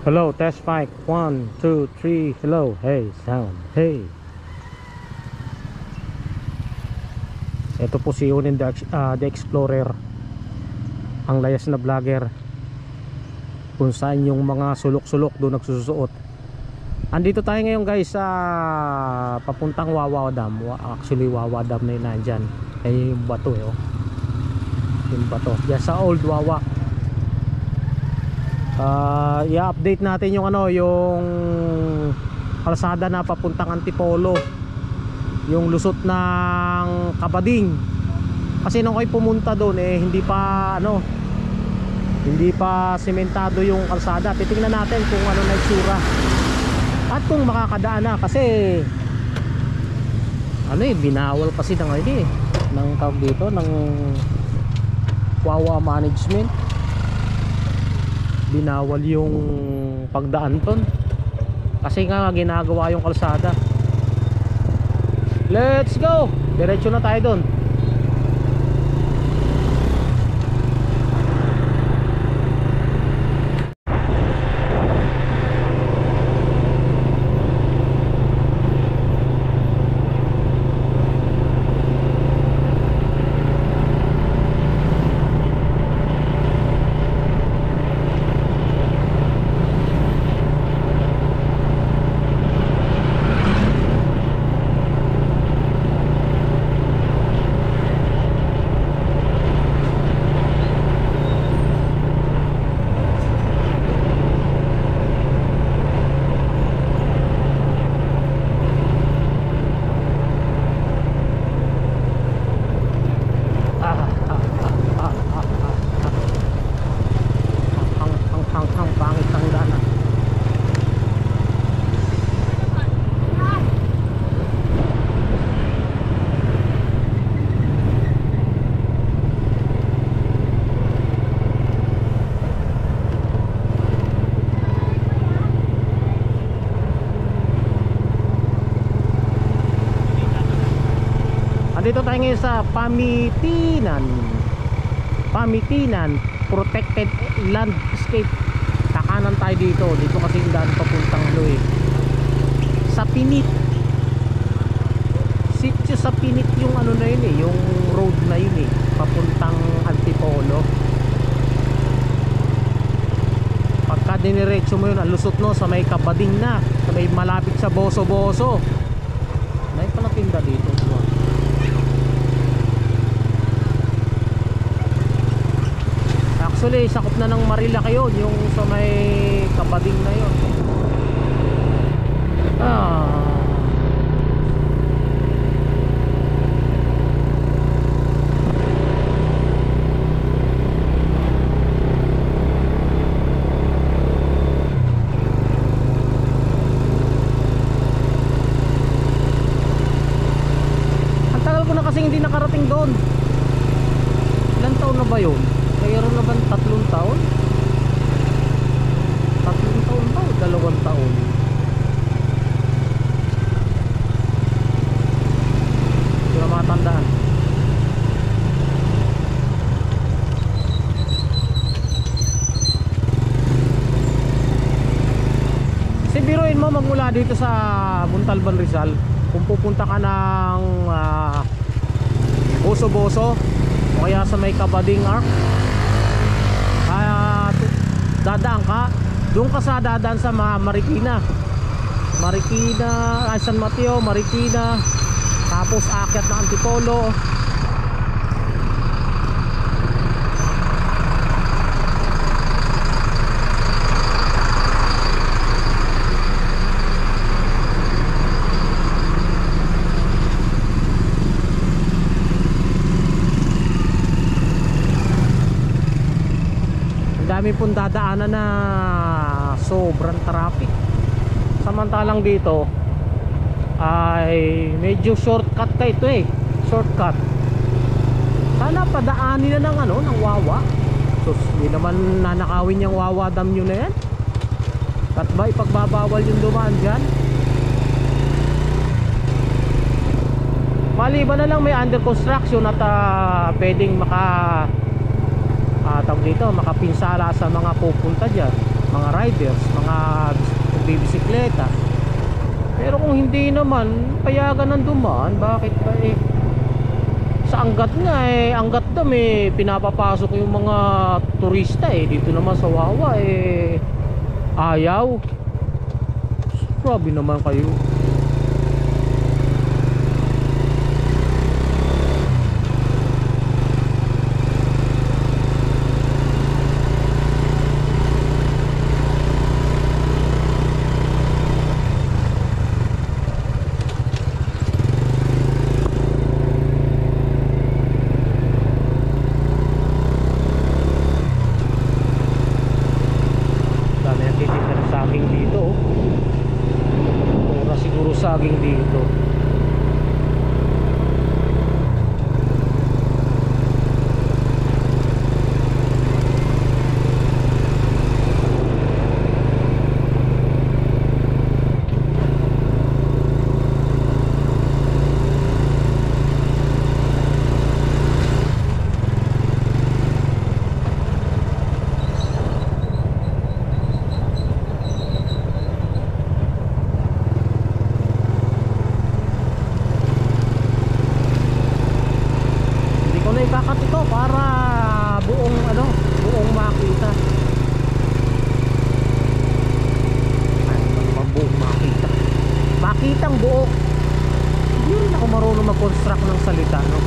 Hello, test mic. 1, 2, 3. Hello. Hey, sound. Hey. Ito po si Unin the Explorer. Ang layas na vlogger. Kung saan yung mga sulok-sulok doon nagsusuot. Andito tayo ngayon guys sa papuntang Wawa Dam. Actually Wawa Dam na yun nandyan. Ay yung bato eh. Oh. Yung bato. Diyan sa Old Wawa. I-update natin yung yung kalsada na papuntang Antipolo, yung lusot ng Kabading. Kasi nung kayo pumunta doon hindi pa hindi pa sementado yung kalsada. Titingnan natin kung ano na itsura at kung makakadaan na, kasi binawal kasi ng tawag dito ng Wawa Management. Binawal yung pagdaan ton kasi nga ginagawa yung kalsada. Let's go, diretso na tayo doon. Dito tayo ngayon sa Pamitinan Protected Landscape. Kakanan tayo dito kasi yung daan papuntang sa Pinit. Sitio sa Pinit yung na yun yung road na yun papuntang Antipolo. Pagka diniretso mo yun, ang lusot sa may Kabading na, sa may malapit sa Boso-Boso. May palang tinda dito. Actually, sakop na ng Marilaki yun, yung sa may Kabading na yun. Ang tagal ko na kasing hindi nakarating doon. Ilang taon na ba yun? Mayroon na ba 3 taon? 3 taon ba o 2 taon? Hindi ko na matandaan. Kasi biruin mo, magmula dito sa Montalban, Rizal, kung pupunta ka ng Boso-Boso o kaya sa may Kabading Arc, dadaan ka, doon ka sa dadaan sa Marikina, San Mateo, Marikina, tapos aakyat na Antipolo. Dami pong dadaanan na sobrang traffic. Samantalang dito ay medyo shortcut ka ito shortcut. Sana padaanin na ng Wawa. So hindi naman nanakawin yung Wawa Dam nyo na yan. At ba ipagbabawal yung dumaan dyan? Maliban na lang may under construction at pwedeng tawag dito, makapinsala sa mga pupunta dyan. mga riders, mga bibisikleta. Pero kung hindi naman payagan ng dumaan, bakit ba sa Angat nga Angat Dam pinapapasok yung mga turista dito naman sa Wawa ayaw. Grabe naman kayo. Saging dito. Ikakat ito para buong buong makita. Buong makita. Makitang buo. Hindi rin ako marunong mag-construct ng salita, no?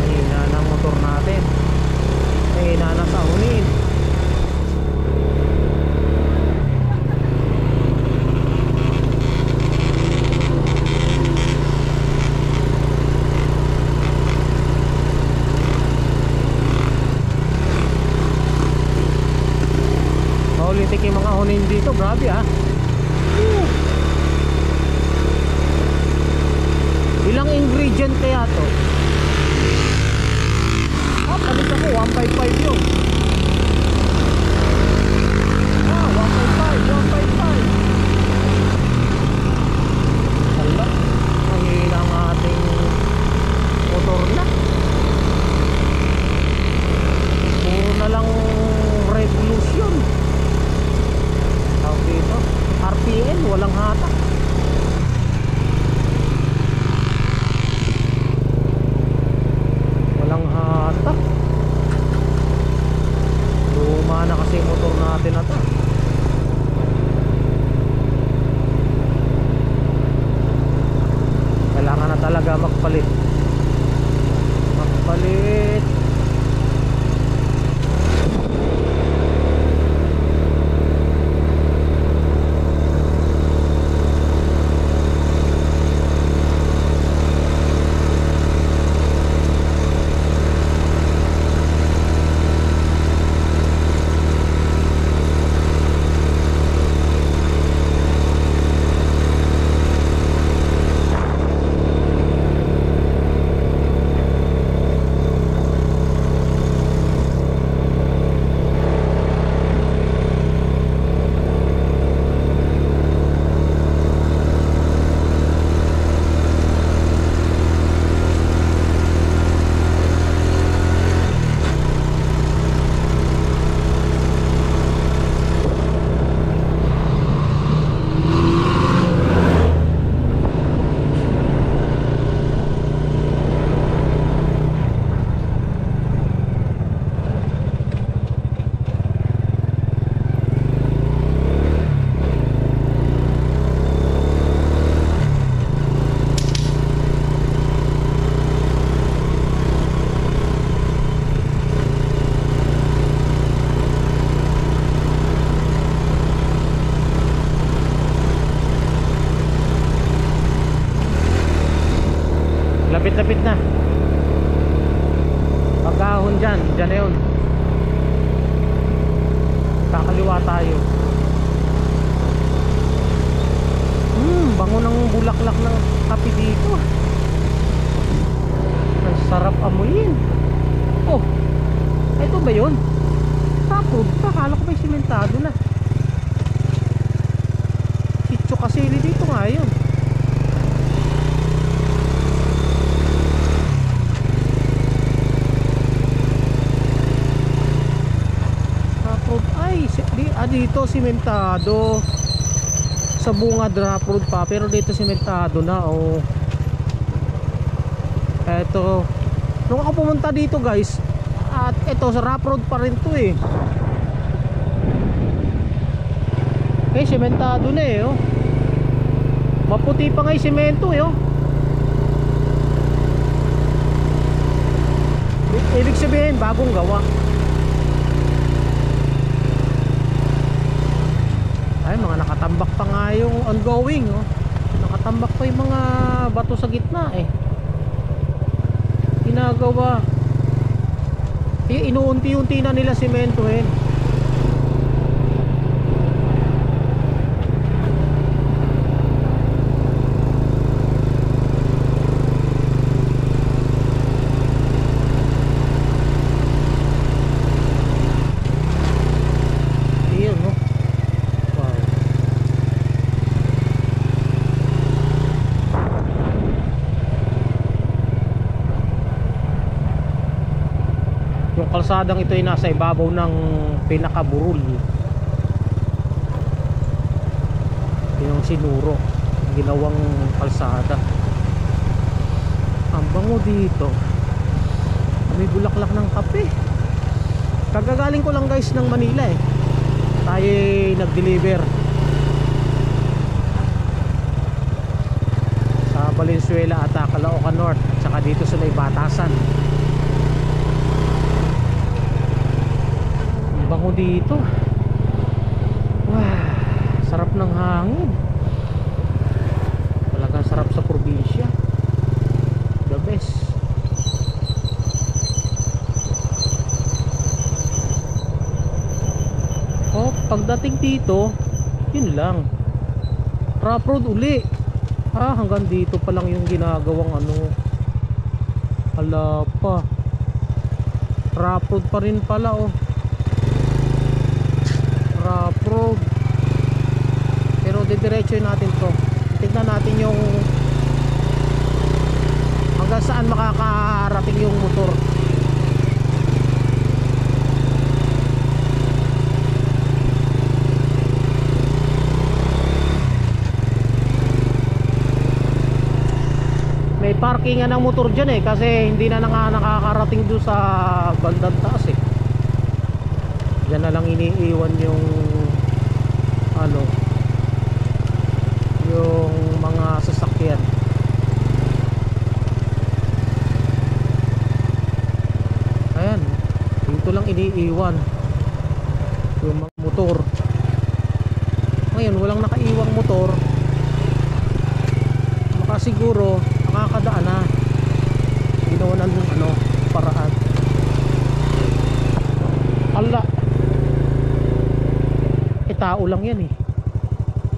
Mahina na ang motor natin. Mahina na sa unin. Ulitik yung mga hunin dito, grabe Ilang ingredient kaya to? Palit ako, 155 yun. 155 Hala, mahina ang ating motor na. Puro na lang revolution. Dito RPM, walang hatak. Walang hatak. Luma na kasi motor natin na to. Kailangan na talaga magpalit. Magpalit. Lapit-lapit na. Pagkahon dyan na yun. Kakaliwa tayo. Bango ng bulaklak ng kape dito. Ang sarap amuyin. Oh, ito ba yun? Tapos, akala ko may simentado na. Sitio Kasili dito nga yun. dito simentado. Sa bunga drop road pa, pero dito simentado na. Oh. Eto, nung ako pumunta dito guys, at ito sa rough road pa rin to eh. Okay, simentado na eh. Oh. Maputi pa nga yung simento eh. Oh. Ibig sabihin bagong gawa. Ay, mga nakatambak pa nga yung ongoing. Oh. Nakatambak pa yung mga bato sa gitna eh. Ginagawa. Inuunti-unti na nila simentohin. Kalsadang ito ay nasa ibabaw ng pinakaburol. Yung sinuro, ginawang kalsada. Ang bango dito. May bulaklak ng kape. Kagagaling ko lang guys ng Manila eh. Tayo nag-deliver sa Valenzuela at Caloocan North, saka dito sa may Batasan. Bango dito. Wow, sarap ng hangin. Talagang sarap sa probinsya. The best. Oh, pagdating dito, yun lang. Rough road uli. Ah, hanggang dito pa lang yung ginagawang ano. Hala pa. Rough road pa rin pala oh. Rough road. Pero didiretso natin to. Tignan natin yung hanggang saan makakarating yung motor. May parkingan ng motor dyan eh, kasi hindi na nakakarating doon sa bandang taas eh. Diyan na lang iniiwan yung ano, yung mga sasakyan. Ayan, dito lang iniiwan yung mga motor. Ngayon walang nakaiwang motor, baka siguro nakakadaan na, ginawa ng ano, paraan. Ala, tao lang yan eh.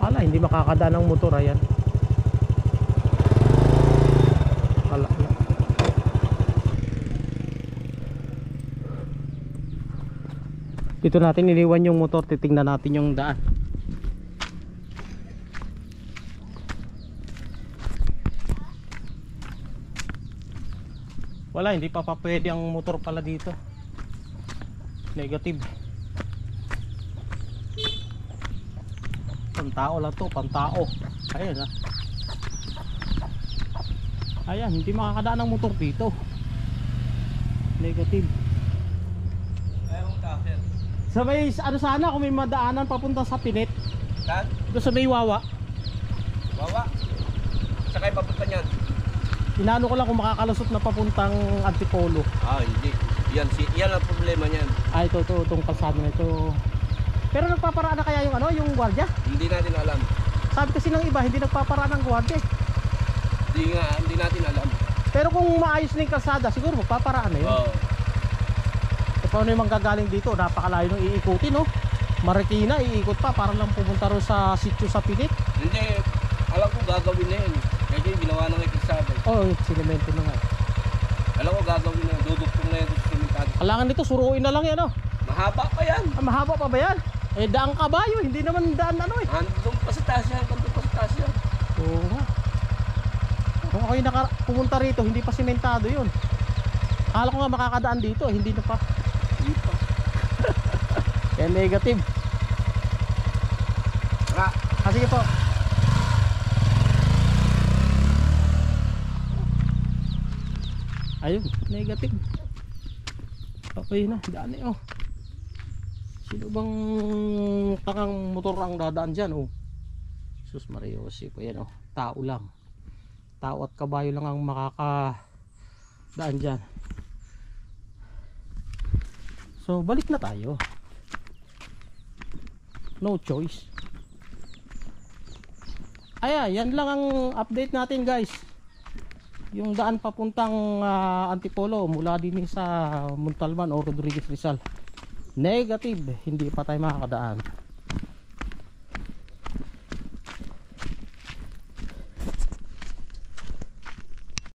Ala, hindi makakadaan ng motor. Ayan. Ala. Dito natin iniwan yung motor. Titingnan natin yung daan. Wala, hindi pa pwede ang motor pala dito. Negative. Pantao lang to, pantao. Ayan ha. Ayan, hindi makakadaan ng motor dito. Negative. Sa may, ano sana kung may madaanan papunta sa Pinet. Saan? Doon sa may Wawa. Wawa? Sakay papunta niyan? Inano ko lang kung makakalusot na papuntang Antipolo. Ah, hindi. Yan ang problema niyan. Ah, itong kalsada na ito. Pero nagpaparaan na kaya yung ano, yung gwardiya? Hindi natin alam. Sabi kasi ng iba, hindi nagpaparaan ng gwardiya. Hindi natin alam. Pero kung maayos na yung kalsada, siguro magpaparaan na yun. Oo. E paano yung manggagaling dito? Napakalayo nung iikutin, no? Marikina, iikot pa para lang pumunta rin sa sitio sa Pilit. Hindi, alam ko gagawin na yun. Kaya yung ginawa na ng kalsada. Oo, sinemento na nga. Alam ko gagawin na, dudugtong na yun sa simentado. Kailangan nito, suruin na lang yan, no? Mahaba pa yan. Ah, mahaba pa ba yan? Eh, daang kabayo, hindi naman daan ano eh. Andun pa sa taas yan, andun pa sa taas yan. Oo nga. Kung ako'y pumunta rito, hindi pa simentado yun. Akala ko nga makakadaan dito, hindi na pa. Hindi pa. Kaya negative. Sige po. Ayun, negative. Okay na, daan eh oh. Sino bang tangang motor ang dadaan dyan oh? Sus Mariosip, ayan oh, tao lang. Tao at kabayo lang ang makakadaan dyan. So balik na tayo. No choice. Yan lang ang update natin guys. Yung daan papuntang Antipolo mula din sa Montalban o Rodriguez Rizal, negative, hindi pa tayo makakadaan.